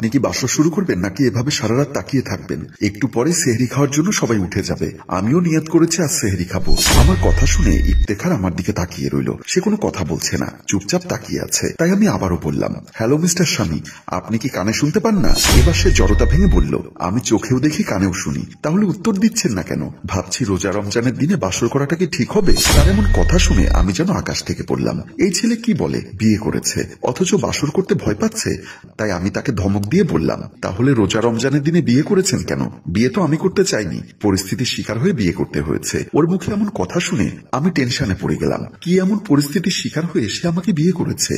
আপনি কি বাসর শুরু করবেন নাকি এভাবে সারা রাত তাকিয়ে থাকবেন? একটু পরে সেহরি খাওয়ার জন্য সবাই উঠে যাবে, আমিও নিয়ত করেছি আজ সেহরি খাবো। আমার কথা শুনে ইফতেখার আমার দিকে তাকিয়ে রইল। সে কোনো কথা বলছে না, চুপচাপ তাকিয়ে আছে। তাই আমি আবারও বললাম, হ্যালো মিস্টার স্বামী, আপনি কি কানে শুনতে পান না? এবার সে জড়তা ভেঙে বলল, আমি চোখেও দেখি কানেও শুনি। তাহলে উত্তর দিচ্ছেন না কেন? ভাবছি রোজা রমজানের দিনে বাসর করাটা কি ঠিক হবে? তার এমন কথা শুনে আমি যেন আকাশ থেকে পড়লাম। এই ছেলে কি বলে, বিয়ে করেছে অথচ বাসর করতে ভয় পাচ্ছে। তাই আমি তাকে ধমক দিয়ে বললাম, তাহলে রোজা রমজানের দিনে বিয়ে করেছেন কেন? বিয়ে তো আমি করতে চাইনি, পরিস্থিতির শিকার হয়ে বিয়ে করতে হয়েছে। ওর মুখে এমন কথা শুনে আমি টেনশনে পড়ে গেলাম। কি এমন পরিস্থিতির শিকার হয়ে সে আমাকে বিয়ে করেছে?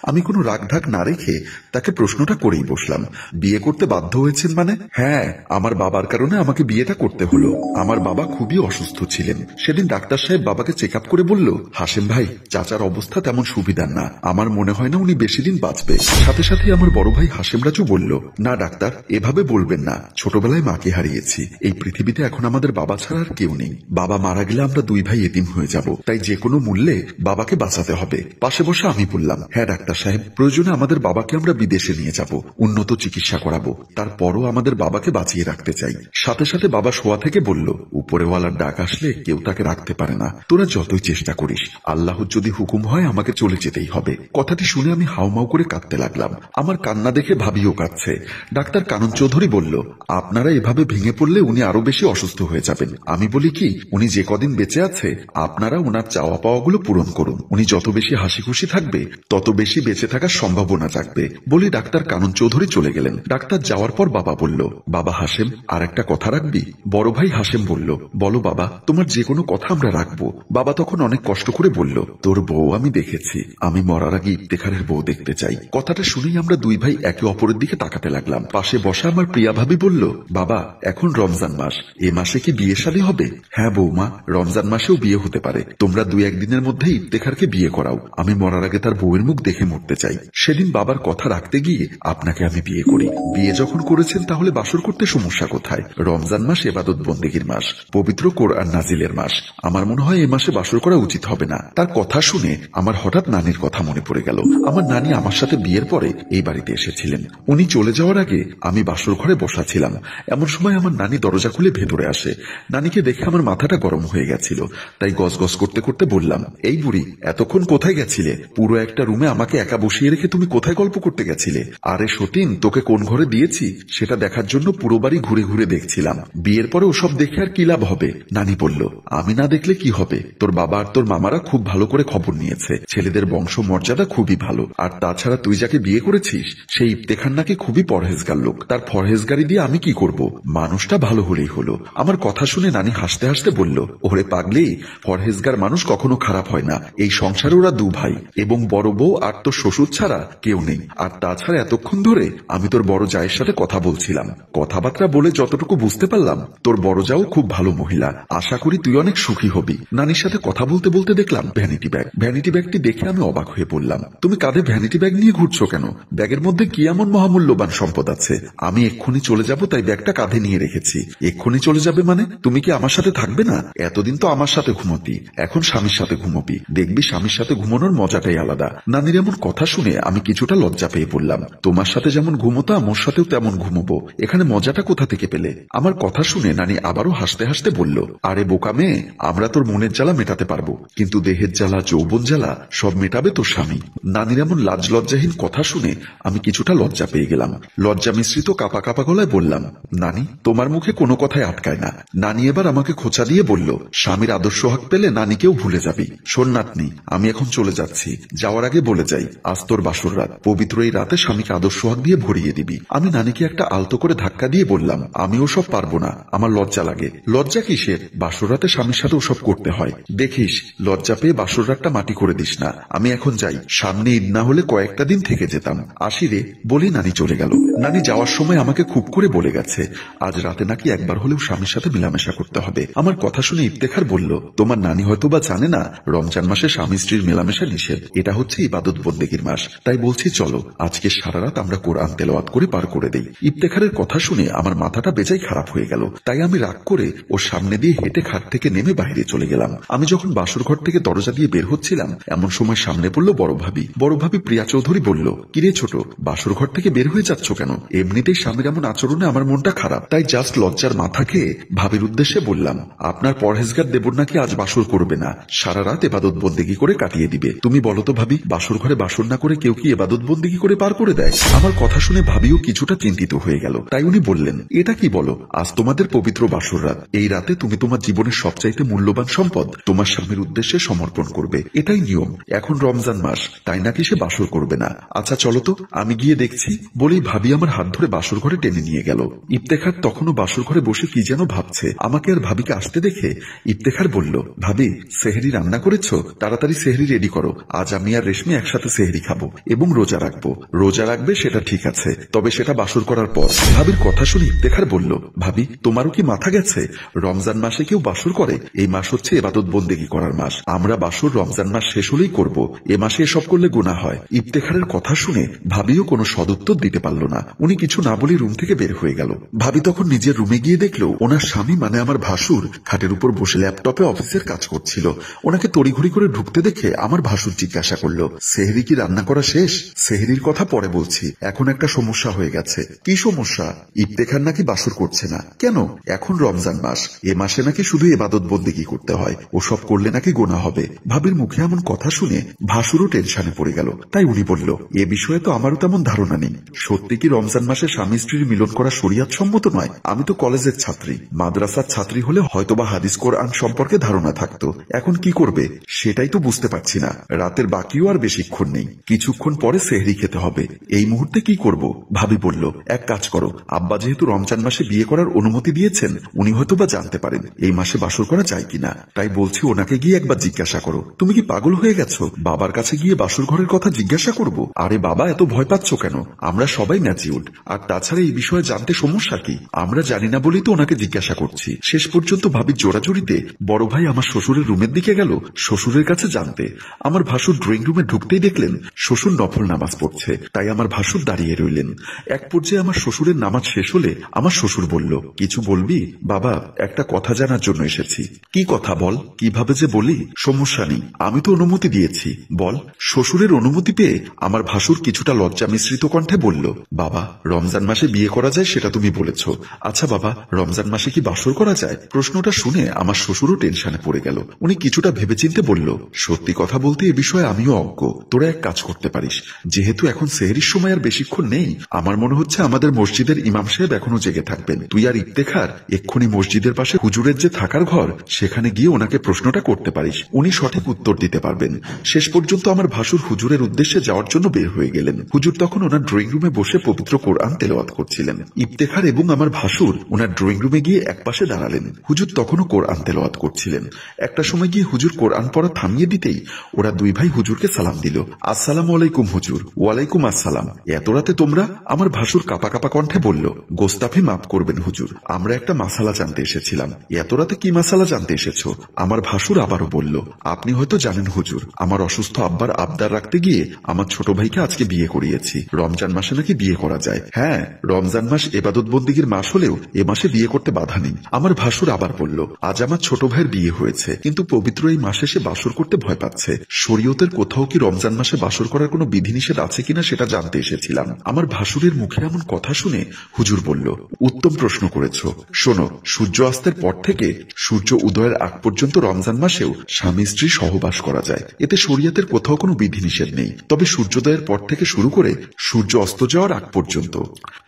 আমি কোনো রাগঢাক না রেখে তাকে প্রশ্নটা করেই বসলাম, বিয়ে করতে বাধ্য হয়েছেন মানে? হ্যাঁ, আমার বাবার কারণে আমাকে বিয়েটা করতে হলো। আমার বাবা খুবই অসুস্থ ছিলেন। সেদিন ডাক্তার সাহেব বাবাকে চেক আপ করে বলল, হাসেম ভাই, চাচার অবস্থা তেমন সুবিধার না, আমার মনে হয় না উনি বেশি দিন বাঁচবে। সাথে সাথে আমার বড় ভাই হাসেম রাজু বলল, না ডাক্তার, এভাবে বলবেন না, ছোটবেলায় মাকে হারিয়েছি, এই পৃথিবীতে এখন আমাদের বাবা ছাড়া আর কেউ নেই। বাবা মারা গেলে আমরা দুই ভাই এতিম হয়ে যাব, তাই যে কোনো মূল্যে বাবাকে বাঁচাতে হবে। পাশে বসে আমি বললাম, হ্যাঁ ডাক্তার সাহেব, প্রয়োজনে আমাদের বাবাকে আমরা বিদেশে নিয়ে যাব, উন্নত চিকিৎসা করাবো, তারপরও আমাদের বাবাকে বাঁচিয়ে রাখতে চাই। সাথে সাথে বাবা শোয়া থেকে বলল, উপরেওয়ালার ডাক আসলে কেউ তাকে রাখতে পারে না, তোরা যতই চেষ্টা করিস, আল্লাহর যদি হুকুম হয় আমাকে চলে যেতেই হবে। কথাটি শুনে আমি হাউমাউ করে কাঁদতে লাগলাম। আমার কান্না দেখে ভাবিও কাঁদছে। ডাক্তার কানন চৌধুরী বলল, আপনারা এভাবে ভেঙে পড়লে উনি আরো বেশি অসুস্থ হয়ে যাবেন। আমি বলি কি, উনি যে কদিন বেঁচে আছে আপনারা ওনার চাওয়া পাওয়াগুলো পূরণ করুন, উনি যত বেশি হাসি খুশি থাকবে তত বেশি বেঁচে থাকার সম্ভাবনা থাকবে। বলি ডাক্তার কানন চৌধুরী চলে গেলেন। ডাক্তার যাওয়ার পর বাবা বলল, বাবা হাসেম, আর একটা কথা রাখবি? বড় ভাই হাসেম বলল, বলো বাবা, তোমার যে কোনো কথা আমরা রাখবো। বাবা তখন অনেক কষ্ট করে বলল, তোর বউ আমি দেখেছি, আমি মরার আগে ইফতেখারের বউ দেখতে চাই। কথাটা শুনেই আমরা দুই ভাই একে অপরের দিকে তাকাতে লাগলাম। পাশে বসা আমার প্রিয়া ভাবি বলল, বাবা এখন রমজান মাস, এ মাসে কি বিয়ে শাদী হবে? হ্যাঁ বৌমা, রমজান মাসেও বিয়ে হতে পারে, তোমরা দুই একদিনের মধ্যে ইফতেখারকে বিয়ে করাও, আমি মরার আগে তার বউয়ের মুখ দেখে মরতে চাই। সেদিন বাবার কথা রাখতে গিয়ে আপনাকে আমি বিয়ে করি। বিয়ে যখন করেছেন তাহলে বাসর করতে সমস্যা কোথায়? রমজান মাস ইবাদত বন্দেগীর মাস, পবিত্র কোরআন নাজিলের মাস, আমার মনে হয় এই মাসে বাসর করা উচিত হবে না। তার কথা শুনে আমার হঠাৎ নানির কথা মনে পড়ে গেল। আমার নানি আমার সাথে বিয়ের পরে এই বাড়িতে এসেছিলেন। উনি চলে যাওয়ার আগে আমি বাসর ঘরে বসা ছিলাম। এমন সময় আমার নানি দরজা খুলে ভেতরে আসে। নানিকে দেখে আমার মাথাটা গরম হয়ে গেছিল, তাই গজগজ করতে করতে বললাম, এই বুড়ি, এতক্ষণ কোথায় গেছিলে? পুরো একটা রুমে আমাকে একা বসিয়ে রেখে তুমি কোথায় গল্প করতে গেছিলে? আরে সতীন, তোকে কোন ঘরে দিয়েছি সেটা দেখার জন্য পুরো বাড়ি ঘুরে ঘুরে দেখছিলাম, বিয়ের পরে ওসব দেখে আর কি লাভ হবে? নানি বলল, আমি না দেখলে কি হবে, তোর বাবা আর তোর মামারা খুব ভালো করে খবর নিয়েছে, ছেলেদের বংশ মর্যাদা খুবই ভালো, আর তাছাড়া তুই যাকে বিয়ে করেছিস সেই ইফতেখার নাকি খুবই পরহেজগার লোক, তার পরহেজগারি দিয়ে আমি কি করব? মানুষটা ভালো হলেই হলো। আমার কথা শুনে নানি হাসতে হাসতে বলল, ওরে পাগলি, পরহেজগার মানুষ কখনো খারাপ হয় না, এই সংসারে ওরা দু ভাই এবং বড় বউ আর তোর শ্বশুর ছাড়া কেউ নেই। আর তাছাড়া এতক্ষণ ধরে আমি তোর বড় জায়ের সাথে কথা বলছিলাম, কথাবার্তা বলে যতটুকু বুঝতে পারলাম তোর বড় জাও খুব ভালো মহিলা, আশা করি তুই অনেক সুখী হবি। নানির সাথে কথা বলতে বলতে দেখলাম ভ্যানিটি ব্যাগ। ভ্যানিটি ব্যাগটি দেখে আমি অবাক হয়ে পড়লাম। তুমি কাঁধে ভ্যানিটি ব্যাগ নিয়ে ঘুরছো কেন? ব্যাগের মধ্যে কি এমন মহামূল্যবান সম্পদ আছে? আমি এক্ষুনি চলে যাব তাই ব্যাগটা কাঁধে নিয়ে রেখেছি। এক্ষুনি চলে যাবে মানে? তুমি কি আমার সাথে থাকবে না? এতদিন তো আমার সাথে ঘুমোতি, এখন স্বামীর সাথে ঘুমোবি, দেখবি স্বামীর সাথে ঘুমানোর মজাটাই আলাদা। নানির এমন কথা শুনে আমি কিছুটা লজ্জা পেয়ে পড়লাম। তোমার সাথে যেমন ঘুমোতাম ওর সাথেও তেমন ঘুমোবো, এখানে মজাটা কোথা থেকে পেলে? আমার কথা শুনে নানি আবারও হাসতে হাসতে বলল, আরে বোকা মেয়ে, আমরা তোর মনের জ্বালা মেটাতে পারবো, কিন্তু দেহের জ্বালা যৌবন জ্বালা সব মেটাবে তোর স্বামী। নানির এমন লাজ লজ্জাহীন কথা শুনে আমি কিছুটা লজ্জা পেয়ে গেলাম। লজ্জা মিশ্রিত কাপা কাপা গলায় বললাম, নানি, তোমার মুখে কোনো কথাই আটকায় না। নানি এবার আমাকে খোঁচা দিয়ে বলল, স্বামীর আদর্শ হক পেলে নানিকেও ভুলে যাবি। শোন নাতনি, আমি এখন চলে যাচ্ছি, যাওয়ার আগে বলে যাই, আজ তোর বাসর রাত, পবিত্র এই রাতে স্বামীকে আদর্শ হক দিয়ে ভরিয়ে দিবি। আমি নানিকে একটা আলতো করে ধাক্কা দিয়ে বললাম, আমি ওসব পারবো না, আমার লজ্জা লাগে। লজ্জা কিসের? বাসর রাতে স্বামীর সাথে ওসব করতে হয়, দেখিস লজ্জা পেয়ে বাসর রাতটা মাটি করে দিস না। আমি এখন যাই, সামনে ঈদ না হলে কয়েকটা দিন থেকে যেতাম, আসি রে। বলি নানি চলে গেল। নানি যাওয়ার সময় আমাকে খুব করে বলে গেছে আজ রাতে নাকি একবার হলেও স্বামীর সাথে মেলামেশা করতে হবে। আমার কথা শুনে ইফতেখার বলল, তোমার নানি হয়তো বা জানে না রমজান মাসে স্বামী স্ত্রীর মেলামেশা নিষেধ, এটা হচ্ছে ইবাদত বন্দেগীর মাস, তাই বলছি চলো আজকে সারা রাত আমরা কোরআন তেলাওয়াত করে পার করে দেই। ইফতেখারের কথা শুনে আমার মাথাটা বেজায় খারাপ হয়ে গেল, তাই আমি রাগ করে ওর সামনে দিয়ে হেঁটে খাট থেকে নেমে বাইরে চলে গেলাম। আমি যখন বাসর ঘর থেকে দরজা দিয়ে বের হচ্ছিলাম এমন সময় সামনে পড়লো বড় ভাবি। বড় ভাবি প্রিয়া চৌধুরী বলল, কিরে ছোট, বাসর ঘর থেকে বের হয়ে হয়ে যাচ্ছ কেন? এমনিতেই স্বামীর এমন আচরণে আমার মনটা খারাপ, তাই জাস্ট লজ্জার মাথা খেয়ে ভাবির উদ্দেশ্যে বললাম, আপনার পরহেজগার দেবর নাকি আজ বাসর করবে না, সারা রাত এবাদত বন্দেগি করে কাটিয়ে দিবে। তুমি বলো তো ভাবি, বাসর ঘরে বাসর না করে কেউ কি এবাদত বন্দেগি করে পার করে দেয়? আমার কথা শুনে ভাবিও কিছুটা চিন্তিত হয়ে গেল। তাই উনি বললেন, এটা কি বলো, আজ তোমাদের পবিত্র বাসর রাত, এই রাতে তুমি তোমার জীবনের সবচাইতে মূল্যবান সম্পদ তোমার স্বামীর উদ্দেশ্যে সমর্পণ করবে, এটাই নিয়ম। এখন রমজান মাস, তাই নাকি সে বাসর করবে না। আচ্ছা চলো তো, আমি গিয়ে দেখছি। বলেই ভাবি আমার হাত ধরে বাসর ঘরে টেনে নিয়ে গেল। ইফতেখার তখনও বাসর ঘরে বসে কি যেন ভাবছে। আমাকে আর ভাবিকে আসতে দেখে ইফতেখার বলল, ভাবি সেহরি রান্না করেছো? তাড়াতাড়ি সেহরি রেডি করো, আজ আমি আর রেশমি একসাথে সেহরি খাবো এবং রোজা রাখবো। রোজা রাখবে সেটা ঠিক আছে, তবে সেটা বাসর করার পর। ভাবির কথা শুনে ইফতেখার বলল, ভাবি তোমারও কি মাথা গেছে? রমজান মাসে কেউ বাসর করে? এই মাস হচ্ছে ইবাদত বন্দেগি করার মাস। আমরা বাসর রমজান মাস শেষ হলেই করব, এ মাসে এসব করলে গুনাহ হয়। ইফতেখারের কথা শুনে ভাবিও কোনো সদুত্তর দিতে পারল না। উনি কিছু না বলে রুম থেকে বের হয়ে গেল। ভাবি তখন নিজের রুমে গিয়ে দেখলো ওনার স্বামী মানে আমার ভাসুর খাটের উপর বসে ল্যাপটপে অফিসের কাজ করছিল। ওনাকে তড়িঘড়ি করে ঢুকতে দেখে আমার ভাসুর জিজ্ঞাসা করলো, সেহরি কি রান্না করা শেষ? সেহরির কথা পরে বলছি, এখন একটা সমস্যা হয়ে গেছে। কি সমস্যা? ইফতেখার নাকি বাসর করছে না। কেন? এখন রমজান মাস, এ মাসে নাকি শুধু ইবাদত বন্দেগি করতে হয়, ওসব করলে নাকি গুনাহ হবে। ভাবির মুখে এমন কথা শুনে ভাসুরও টেনশনে পড়ে গেল। তাই উনি বলল, এ বিষয়ে তো আমারও তেমন ধারণা নেই। সত্যি কি রমজান মাসে স্বামী স্ত্রীর মিলন করা শরিয়াত সম্মত নয়? আমি তো কলেজের ছাত্রী, মাদ্রাসার ছাত্রী হলে হয়তোবা হাদিস কোরআন সম্পর্কে ধারণা থাকতো। এখন কি করবে সেটাই তো বুঝতে পারছি না। রাতের বাকিও আর বেশিক্ষণ নেই, কিছুক্ষণ পরে সেহরি খেতে হবে। এই মুহূর্তে কি করব? ভাবি বলল, এক কাজ করো, আব্বা যেহেতু রমজান মাসে বিয়ে করার অনুমতি দিয়েছেন, উনি হয়তোবা জানতে পারেন এই মাসে বাসর করা যায় কিনা। তাই বলছি ওনাকে গিয়ে একবার জিজ্ঞাসা করো। তুমি কি পাগল হয়ে গেছো? বাবার কাছে গিয়ে বাসর ঘরের কথা জিজ্ঞাসা করব? আরে বাবা, এত ভয় পাচ্ছ কেন? আমরা সবাই ম্যাচিউরড, আর তাছাড়া এই বিষয়ে জানতে সমস্যা কি? আমরা জানি না বলেই তো ওনাকে জিজ্ঞাসা করছি। শেষ পর্যন্ত ভাবির জোড়াজুড়িতে বড় ভাই আমার শ্বশুরের রুমের দিকে গেল শ্বশুরের কাছে জানতে। আমার ভাসুর ড্রয়িং রুমে ঢুকতেই দেখলেন শ্বশুর নফল নামাজ পড়ছে, তাই আমার ভাসুর দাঁড়িয়ে রইলেন। এক পর্যায়ে আমার শ্বশুরের নামাজ শেষ হলে আমার শ্বশুর বলল, কিছু বলবি? বাবা, একটা কথা জানার জন্য এসেছি। কি কথা বল। কিভাবে যে বলি? সমস্যা নেই, আমি তো অনুমতি দিয়েছি, বল। শ্বশুরের অনুমতি পেয়ে আমার ভাসুর কিছুটা লজ্জা মিশ্রিত কণ্ঠে বলল, বাবা রমজান মাসে বিয়ে করা যায় সেটা তুমি বলেছ। আচ্ছা বাবা, রমজান মাসে কি বাসর করা যায়? প্রশ্নটা শুনে আমার শ্বশুরও টেনশনে পড়ে গেল। উনি কিছুটা ভেবেচিন্তে বলল, সত্যি কথা বলতে এ বিষয়ে আমিও অজ্ঞ। তোরা এক কাজ করতে পারিস, যেহেতু এখন সেহরির সময় আর বেশিক্ষণ নেই, আমার মনে হচ্ছে আমাদের মসজিদের ইমাম সাহেব এখনো জেগে থাকবেন। তুই আর ইফতেখার এক্ষুনি মসজিদের পাশে হুজুরের যে থাকার ঘর, সেখানে গিয়ে ওনাকে প্রশ্নটা করতে পারিস, উনি সঠিক উত্তর দিতে পারবেন। শেষ পর্যন্ত আমার ভাসুর হুজুরের উদ্দেশ্যে যাওয়ার জন্য বের হয়ে গেলেন। হুজুর তখন ওনার ড্রয়িং রুমে বসে পবিত্র কোরআন তেলাওয়াত করছিলেন। ইফতেখার এবং আমার ভাসুর ওনার ড্রয়িং রুমে গিয়ে এক পাশে দাঁড়ালেন। হুজুর তখনও কোরআন তেলাওয়াত করছিলেন। একটা সময় গিয়ে হুজুর কোরআন পড়া থামিয়ে দিতেই ওরা দুই ভাই হুজুরকে সালাম দিল। আসসালামু আলাইকুম হুজুর। ওয়ালাইকুম আসসালাম। এত রাতে তোমরা? আমার ভাসুর কাপা কাপা কণ্ঠে বলল, গোস্তাফি মাফ করবেন হুজুর, আমরা একটা মাসালা জানতে এসেছিলাম। এত রাতে কি মাসালা জানতে এসেছো? আমার ভাসুর আবারও বলল, আপনি হয়তো জানেন হুজুর, আমার অসুস্থ আব্বার আবদার রাখতে গিয়ে আমার ছোট ভাইকে আজকে বিয়ে করিয়েছি। রমজান মাসে নাকি বিয়ে করা যায়। হ্যাঁ, রমজান মাস ইবাদত বন্দেগীর মাস হলেও এ মাসে বিয়ে করতে বাধা নেই। আমার ভাসুর আবার বলল, আজ আমার ছোট ভাইয়ের বিয়ে হয়েছে, কিন্তু পবিত্র এই মাসে সে বাসর করতে ভয় পাচ্ছে। শরীয়তের কোথাও কি রমজান মাসে বাসর করার কোনো বিধিনিষেধ আছে কিনা সেটা জানতে এসেছিলাম। আমার ভাসুরের মুখে এমন কথা শুনে হুজুর বলল, উত্তম প্রশ্ন করেছ। শোনো, সূর্য অস্তের পর থেকে সূর্য উদয়ের আগ পর্যন্ত রমজান মাসেও স্বামী স্ত্রী সহবাস করা যায়, এতে শরীয়তের কোথাও কোনো বিধিনিষেধ নেই। তবে সূর্যোদয়ের পর থেকে শুরু করে সূর্য অস্ত যাওয়ার আগ পর্যন্ত,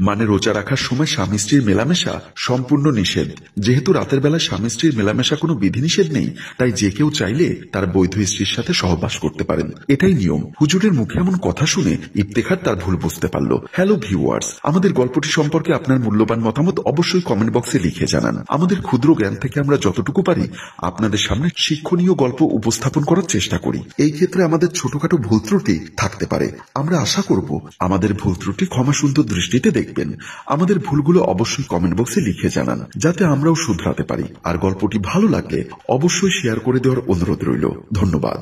মানে রোজা রাখার সময় স্বামী স্ত্রীর মেলামেশা সম্পূর্ণ নিষেধ। যেহেতু রাতের বেলায় স্বামী স্ত্রীর মেলামেশা কোনো বিধিনিষেধ নেই, তাই যে কেউ চাইলে তার বৈধ স্ত্রীর সাথে সহবাস করতে পারেন, এটাই নিয়ম। হুজুরের মুখে এমন কথা শুনে ইফতেখার তার ভুল বুঝতে পারল। হ্যালো ভিউয়ার্স, আমাদের গল্পটি সম্পর্কে আপনার মূল্যবান মতামত অবশ্যই কমেন্ট বক্সে লিখে জানান। আমাদের ক্ষুদ্র জ্ঞান থেকে আমরা যতটুকু পারি আপনাদের সামনে শিক্ষণীয় গল্প উপস্থাপন করার চেষ্টা করি। এই ক্ষেত্রে আমাদের ছোটখাটো ভুল ত্রুটি থাকতে পারে। আমরা আশা করব আমাদের ভুল ত্রুটি ক্ষমাসুন্দর দৃষ্টিতে দেখবেন। আমাদের ভুলগুলো অবশ্যই কমেন্ট বক্সে লিখে জানান, যাতে আমরাও শুধরাতে পারি। আর গল্পটি ভালো লাগলে অবশ্যই শেয়ার করে দেওয়ার অনুরোধ রইল। ধন্যবাদ।